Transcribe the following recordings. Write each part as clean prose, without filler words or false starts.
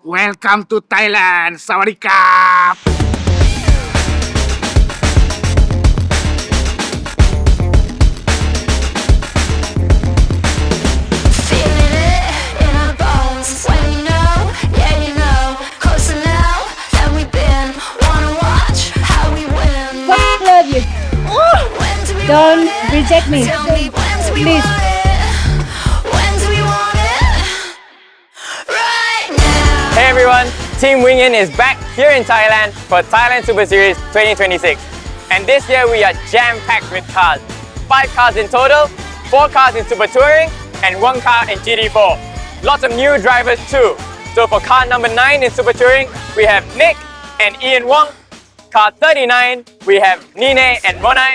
Welcome to Thailand สวัสดีครับ Feeling it in our bones when you know, yeah you know, closer now than we've been. Wanna watch how we win. Love you. When do we Don't want it? reject me. Tell me when do we Please. want it? When do we want it? Right now. Hey everyone, Team Wingin is back here in Thailand for Thailand Super Series 2026. And this year we are jam-packed with cars. 5 cars in total, 4 cars in Super Touring, and 1 car in GT4. Lots of new drivers too. So for car number 9 in Super Touring, we have Nick and Ian Wong. Car 39, we have Ni-ne and Monai.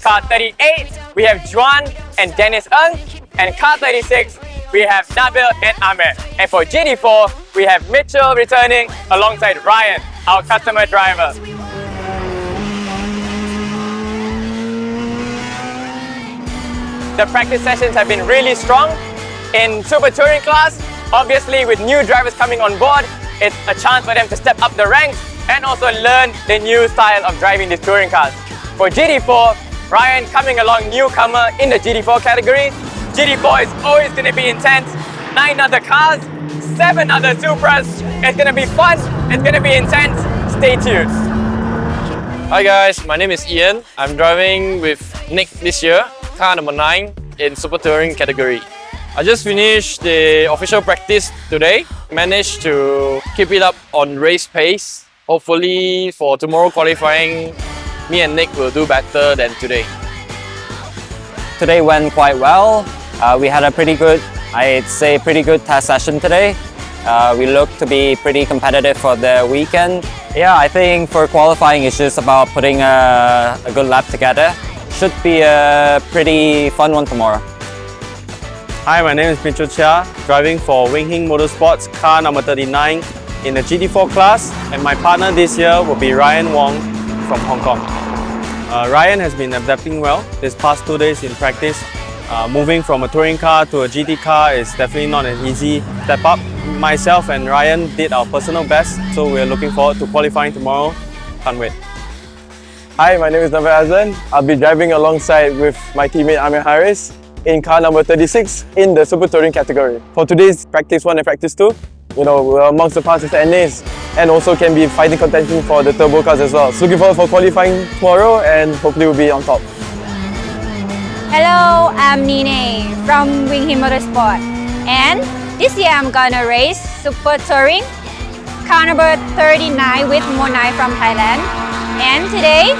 Car 38, we have Jwan and Dannies Ng. And car 36, we have Nabil and Amer. And for GT4, we have Mitchell returning alongside Ryan, our customer driver. The practice sessions have been really strong. In Super Touring class, obviously with new drivers coming on board, it's a chance for them to step up the ranks and also learn the new style of driving these touring cars. For GT4, Ryan coming along newcomer in the GT4 category. GT4 is always going to be intense. 9 other cars, 7 other Supras. It's going to be fun, it's going to be intense. Stay tuned. Hi guys, my name is Ian. I'm driving with Nick this year, car number 9 in Super Touring category. I just finished the official practice today. Managed to keep it up on race pace. Hopefully for tomorrow qualifying, me and Nick will do better than today. Today went quite well. We had a pretty good test session today. We look to be pretty competitive for the weekend. Yeah, I think for qualifying it's just about putting a good lap together. Should be a pretty fun one tomorrow. Hi, my name is Mitchell Cheah, driving for Wing Hing Motorsports, car number 39 in the GT4 class, and my partner this year will be Ryan Wong from Hong Kong. Ryan has been adapting well these past 2 days in practice. Moving from a touring car to a GT car is definitely not an easy step up. Myself and Ryan did our personal best, so we're looking forward to qualifying tomorrow. Can't wait. Hi, my name is Amer Harris Nabil Azlan. I'll be driving alongside with my teammate Amer Harris in car number 36 in the Super Touring category. For today's practice 1 and practice 2, we're amongst the fastest Dannies and also can be fighting contention for the turbo cars as well. So looking forward for qualifying tomorrow and hopefully we'll be on top. Hello, I'm Ni-ne from Wing Hee Motorsport. And this year I'm gonna race Super Touring, car number 39 with Monai from Thailand. And today,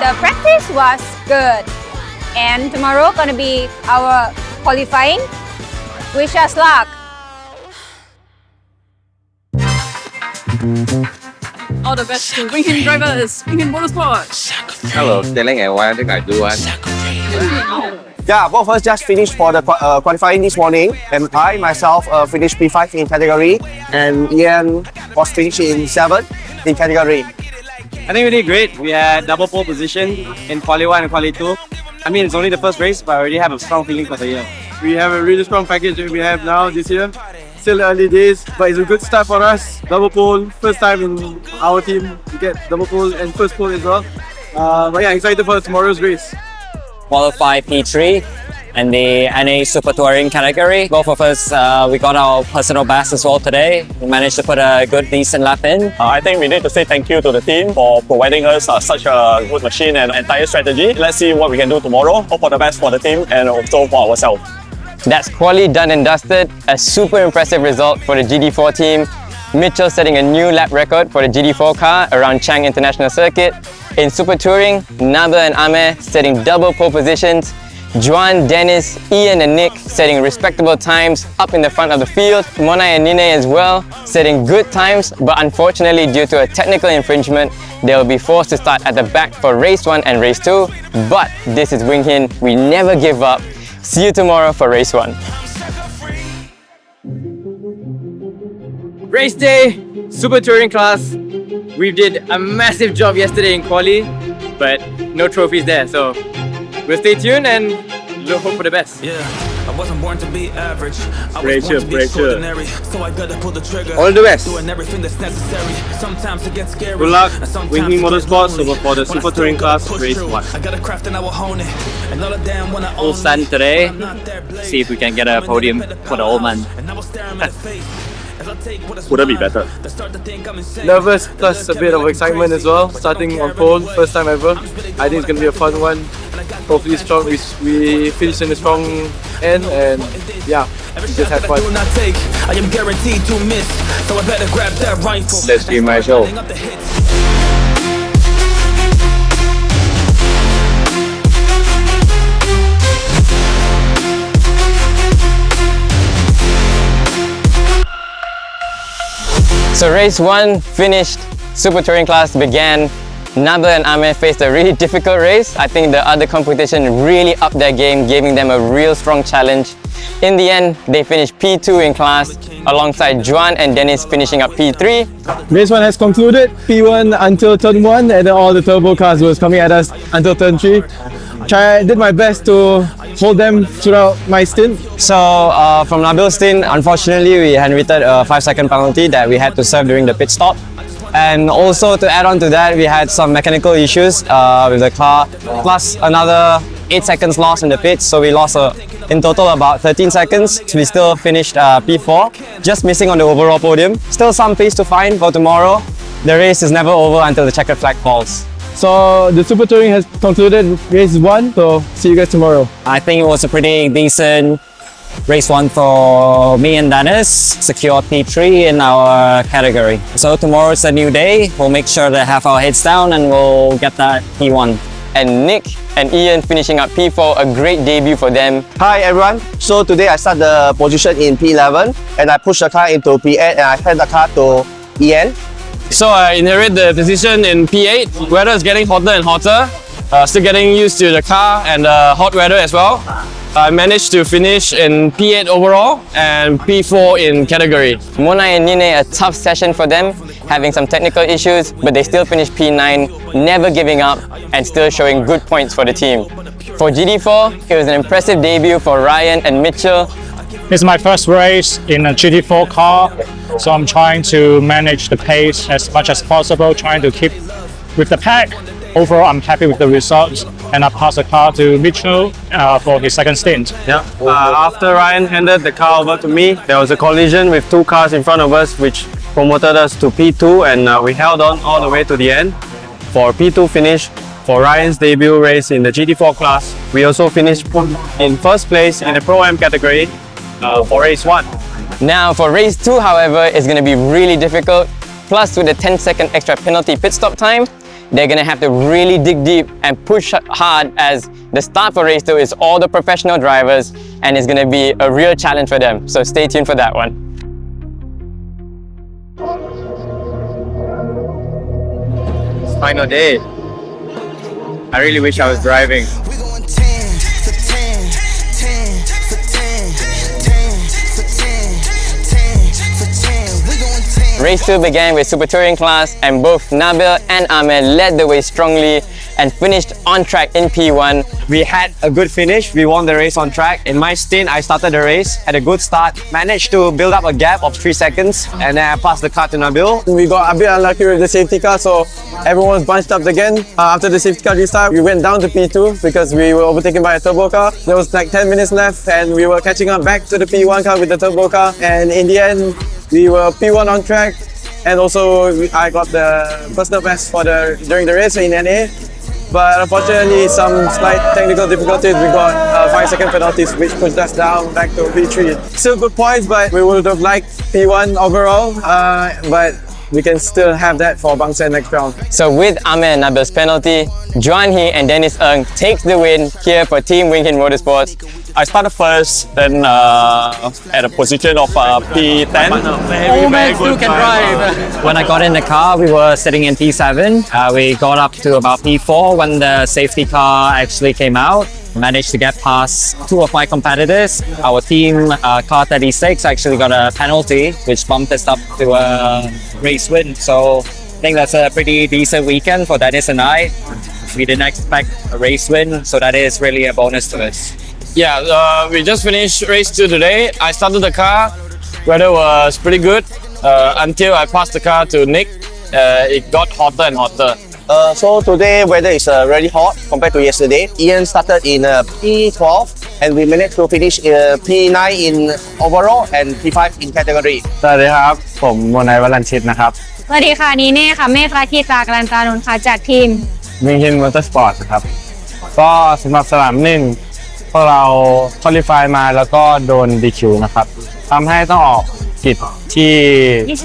the practice was good. And tomorrow gonna be our qualifying. Wish us luck. All the best to Wing Hee drivers, Wing Hee Motorsports. Hello, Dannies Ng Jwan Hii. Yeah, both of us just finished for the qualifying this morning, and I myself finished P5 in category, and Ian was finished in 7th in category. I think we did great. We had double pole position in Quali 1 and Quali 2. I mean, it's only the first race, but I already have a strong feeling for the year. We have a really strong package that we have now this year. Still early days, but it's a good start for us. Double pole, first time in our team to get double pole and first pole as well. But yeah, excited for tomorrow's race. Qualified P3 in the NA Super Touring category. Both of us, we got our personal best as well today. We managed to put a good, decent lap in. I think we need to say thank you to the team for providing us such a good machine and entire strategy. Let's see what we can do tomorrow. Hope for the best for the team and also for ourselves. That's quali done and dusted. A super impressive result for the GT4 team. Mitchell setting a new lap record for the GT4 car around Chang International Circuit. In Super Touring, Nabil and Amer setting double pole positions. Jwan, Dannies, Ian and Nick setting respectable times up in the front of the field. Monai and Ni-ne as well setting good times, but unfortunately due to a technical infringement, they will be forced to start at the back for race 1 and race 2. But this is Wing Hee, we never give up. See you tomorrow for race 1. Race day, Super Touring class. We did a massive job yesterday in quali, but no trophies there. So we'll stay tuned and hope for the best. Yeah. I wasn't born to be average. I was Pressure, born to be pressure. extraordinary. So I gotta pull the trigger. All the best. Doing everything that's necessary. Sometimes it gets scary. Good luck. and sometimes Wing Hing it gets Motorsports lonely. for the But I Super still Touring gotta class push race through. 1. I got a craft and I will hone it. Another damn when I Full own send it. today. I'm not that blade. See if we can get a podium for the old man. And I will stare him in the face. As I take what is Wouldn't be mine. better. They start to think I'm insane. Nervous plus a bit of excitement as well. Starting on pole, first time ever. I think it's going to be a fun one. Hopefully strong. We finish in a strong end and yeah, just have fun. Do not take. I am guaranteed to miss. So I better grab that rifle. Let's see my show. Up the hits. So race 1 finished, Super Touring class began. Nabil and Amer faced a really difficult race. I think the other competition really upped their game, giving them a real strong challenge. In the end, they finished P2 in class, alongside Jwan and Dannies finishing up P3. Race 1 has concluded. P1 until turn 1 and then all the turbo cars was coming at us until turn 3. Did my best to hold them throughout my stint. So from Nabil's stint, unfortunately, we inherited a 5-second penalty that we had to serve during the pit stop. And also to add on to that, we had some mechanical issues with the car, plus another 8 seconds lost in the pits. So we lost in total about 13 seconds. We still finished P4, just missing on the overall podium. Still some pace to find for tomorrow. The race is never over until the checkered flag falls. So the Super Touring has concluded race 1, so see you guys tomorrow. I think it was a pretty decent race 1 for me and Dannies, secured P3 in our category. So tomorrow's a new day. We'll make sure to have our heads down and we'll get that P1. And Nick and Ian finishing up P4, a great debut for them. Hi everyone, so today I start the position in P11 and I push the car into P8 and I hand the car to Ian. So I inherit the position in P8. Weather is getting hotter and hotter. Still getting used to the car and hot weather as well. I managed to finish in P8 overall and P4 in category. Monai Ni-ne, a tough session for them, having some technical issues, but they still finished P9, never giving up and still showing good points for the team. For GT4, it was an impressive debut for Ryan and Mitchell. It's my first race in a GT4 car, so I'm trying to manage the pace as much as possible, trying to keep with the pack. Overall, I'm happy with the results, and I passed the car to Mitchell for his second stint. Yeah. After Ryan handed the car over to me, there was a collision with 2 cars in front of us, which promoted us to P2, and we held on all the way to the end for P2 finish. For Ryan's debut race in the GT4 class, we also finished in first place in the Pro-Am category for race 1. Now for race 2, however, it's going to be really difficult. Plus with the 10-second extra penalty pit stop time, they're going to have to really dig deep and push hard, as the start for race 2 is all the professional drivers and it's going to be a real challenge for them. So stay tuned for that one. Final day. I really wish I was driving. Race 2 began with Super Touring class and both Nabil and Amer led the way strongly and finished on track in P1. We had a good finish. We won the race on track. In my stint, I started the race, had a good start, managed to build up a gap of 3 seconds, and then I passed the car to Nabil. We got a bit unlucky with the safety car, so everyone was bunched up again. After the safety car restart, we went down to P2 because we were overtaken by a turbo car. There was like 10 minutes left and we were catching up back to the P1 car with the turbo car, and in the end, we were P1 on track, and also I got the personal best during the race in NA. But unfortunately, some slight technical difficulties. We got 5-second penalties, which pushed us down back to P3. Still good points, but we would have liked P1 overall. But we can still have that for Bangsaen next round. So with Amer and Nabil's penalty, Jwan Hii and Dannies Ng takes the win here for Team Wing Hing Motorsports. I started first, then at a position of P10. Old man still can drive. When I got in the car, we were sitting in P7. We got up to about P4 when the safety car actually came out. Managed to get past 2 of my competitors. Our team, car 36, actually got a penalty, which bumped us up to a race win. So I think that's a pretty decent weekend for Dannies and I. We didn't expect a race win, so that is really a bonus to us. Yeah, we just finished race 2 today. I started the car. Weather was pretty good until I passed the car to Nick. It got hotter and hotter. So today weather is really hot compared to yesterday. Ian started in P12 and we managed to finish P9 in overall and P5 in category. สวัสดีครับผมโมนาย วรัญชิตนะครับ สวัสดีค่ะนีเน่ค่ะเมฆราคีตากรันตานนท์ค่ะจากทีม Wing Motorsports ครับก็สำหรับสนามหนึ่งพวกเราคุริฟายมาแล้วก็โดน DQ นะครับทำให้ต้องออกกิจที่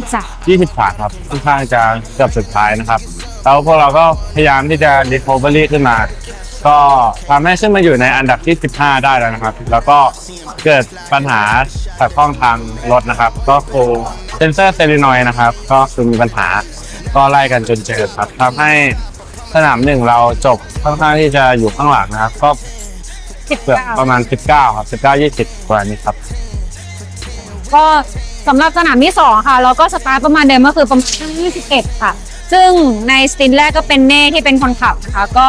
23 ครับค่อนข้างจะเกือบสุดท้ายนะครับแล้วพวกเราก็พยายามที่จะ recovery ขึ้นมาก็ทำให้ขึ้นมาอยู่ในอันดับที่ 15 ได้แล้วนะครับแล้วก็เกิดปัญหาขัดข้องทางรถนะครับก็คือเซนเซอร์เซรีนอยด์นะครับก็คือมีปัญหาก็ไล่กันจนเจอครับทำให้สนามหนึ่งเราจบค่อนข้างที่จะอยู่ข้างหลังนะครับก็เกือบประมาณ 19 ครับ 19-20 กว่านี้ครับก็สำหรับสนามที่2ค่ะเราก็สตาร์ทประมาณเดิมก็คือประมาณ21ค่ะซึ่งในสตินแรกก็เป็นเน่ที่เป็นคนขับนะคะก็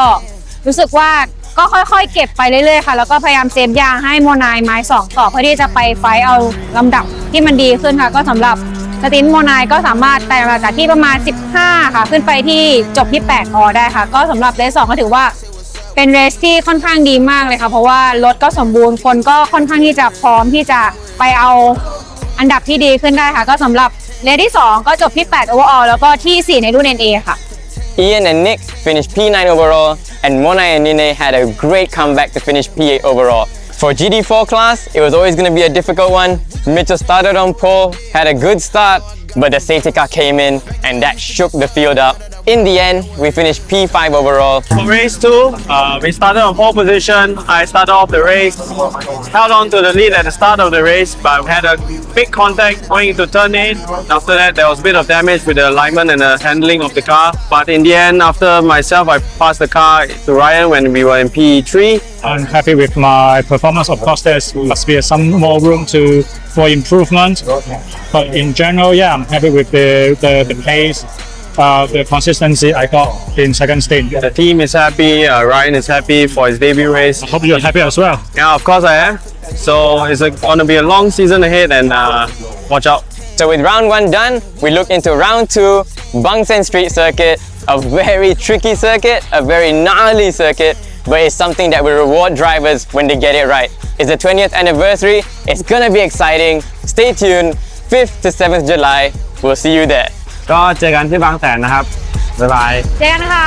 รู้สึกว่าก็ค่อยๆเก็บไปเรื่อยๆค่ะแล้วก็พยายามเซฟยางให้โมนายไม้2ต่อเพื่อที่จะไปไฟเอาลำดับที่มันดีขึ้นค่ะก็สำหรับสตินโมนายก็สามารถไต่ระดับจากที่ประมาณ15ค่ะขึ้นไปที่จบที่8อได้ค่ะก็สำหรับเรส2ก็ถือว่าเป็นเรสที่ค่อนข้างดีมากเลยค่ะเพราะว่ารถก็สมบูรณ์คนก็ค่อนข้างที่จะพร้อมที่จะไปเอาอันดับที่ดีขึ้นได้ค่ะก็สำหรับเรสที่2ก็จบที่8 overall แล้วก็ที่4ในรุ่น NA ค่ะ Ian and Nick finished P9 overall, and Monai Ni-ne had a great comeback to finish P8 overall. For GD4 class, it was always going to be a difficult one. Mitchell started on pole, had a good start, but the safety car came in and that shook the field up. In the end, we finished P5 overall. For race 2, we started on pole position. I started off the race, held on to the lead at the start of the race, but we had a big contact going into turn 8. After that, there was a bit of damage with the alignment and the handling of the car. But in the end, after myself, I passed the car to Ryan when we were in P3. I'm happy with my performance. Of course, there must be some more room for improvement. But in general, yeah, I'm happy with the pace. The consistency I got in second stage. The team is happy, Ryan is happy for his debut race. I hope you're happy as well. Yeah, of course I am. So it's going to be a long season ahead and watch out. So with round 1 done, we look into round 2, Bangsaen Street Circuit, a very tricky circuit, a very gnarly circuit, but it's something that will reward drivers when they get it right. It's the 20th anniversary, it's gonna be exciting. Stay tuned, 5th to 7th July, we'll see you there. ก็เจอกันที่บางแสนนะครับ บ๊ายบาย เจอกันค่ะ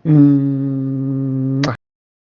อืม